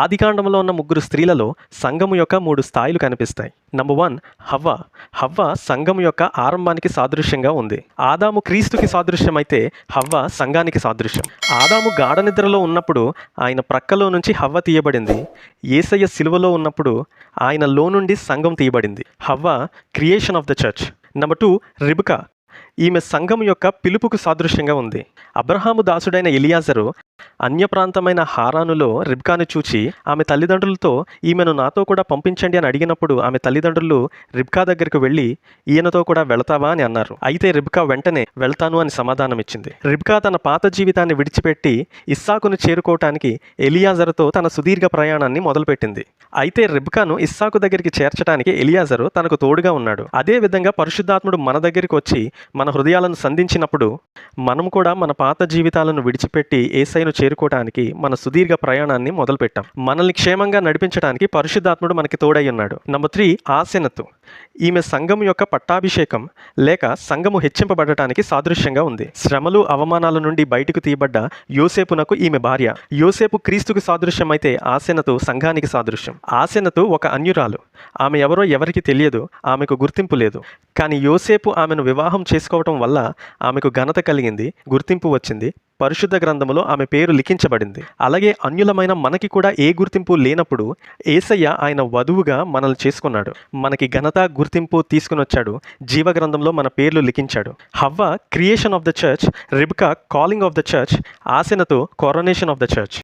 ఆదికాండంలో ఉన్న ముగ్గురు స్త్రీలలో సంఘము యొక్క 3 స్థాయిలు కనిపిస్తాయి. నంబర్ 1 హవ్వ. హవ్వ సంఘము యొక్క ఆరంభానికి సాదృశ్యంగా ఉంది. ఆదాము క్రీస్తుకి సాదృశ్యం అయితే హవ్వ సంఘానికి సాదృశ్యం. ఆదాము గాఢ నిద్రలో ఉన్నప్పుడు ఆయన ప్రక్కలో నుంచి హవ్వ తీయబడింది. యేసయ్య సిలువలో ఉన్నప్పుడు ఆయనలో నుండి సంఘం తీయబడింది. హవ్వ creation of the church. Number 2 రిబ్కా. ఈమె సంఘం యొక్క పిలుపుకు సాదృశ్యంగా ఉంది. అబ్రహాము దాసుడైన ఎలియాజరు అన్యప్రాంతమైన హారానులో రిబ్కాను చూచి ఆమె తల్లిదండ్రులతో ఈమెను నాతో కూడా పంపించండి అని అడిగినప్పుడు ఆమె తల్లిదండ్రులు రిబ్కా దగ్గరికి వెళ్ళి ఈయనతో కూడా వెళతావా అని అన్నారు. అయితే రిబ్కా వెంటనే వెళ్తాను అని సమాధానం ఇచ్చింది. రిబ్కా తన పాత జీవితాన్ని విడిచిపెట్టి ఇస్సాకును చేరుకోవటానికి ఎలియాజరుతో తన సుదీర్ఘ ప్రయాణాన్ని మొదలుపెట్టింది. అయితే రిబ్కాను ఇస్సాకు దగ్గరికి చేర్చడానికి ఎలియాజరు తనకు తోడుగా ఉన్నాడు. అదే విధంగా పరిశుద్ధాత్ముడు మన దగ్గరికి వచ్చి మన హృదయాలను సంధించినప్పుడు మనం కూడా మన పాత జీవితాలను విడిచిపెట్టి యేసయ్యను చేరుకోవడానికి మన సుదీర్ఘ ప్రయాణాన్ని మొదలుపెట్టాం. మనల్ని క్షేమంగా నడిపించడానికి పరిశుద్ధాత్ముడు మనకి తోడై ఉన్నాడు. నంబర్ 3 ఆసెనతు. ఈమె సంఘం యొక్క పట్టాభిషేకం లేక సంఘము హెచ్చింపబడటానికి సాదృశ్యంగా ఉంది. శ్రమలు అవమానాల నుండి బయటకు తీయబడ్డ యోసేపునకు ఈమె భార్య. యోసేపు క్రీస్తుకు సాదృశ్యం అయితే ఆసెనతు సంఘానికి సాదృశ్యం. ఆసెనతు ఒక అన్యురాలు. ఆమె ఎవరో ఎవరికి తెలియదు, ఆమెకు గుర్తింపు లేదు. కానీ యోసేపు ఆమెను వివాహం చేసుకోవటం వల్ల ఆమెకు ఘనత కలిగింది, గుర్తింపు వచ్చింది. పరిశుద్ధ గ్రంథములో ఆమె పేరు లిఖించబడింది. అలాగే అన్యులమైన మనకి కూడా ఏ గుర్తింపు లేనప్పుడు యేసయ్య ఆయన వధువుగా మనల్ని చేసుకున్నాడు. మనకి ఘనత గుర్తింపు తీసుకుని వచ్చాడు. జీవ గ్రంథంలో మన పేర్లు లిఖించాడు. హవ్వ క్రియేషన్ ఆఫ్ ద చర్చ్, రిబ్కా కాలింగ్ ఆఫ్ ద చర్చ్, ఆసెనతు కోరనేషన్ ఆఫ్ ద చర్చ్.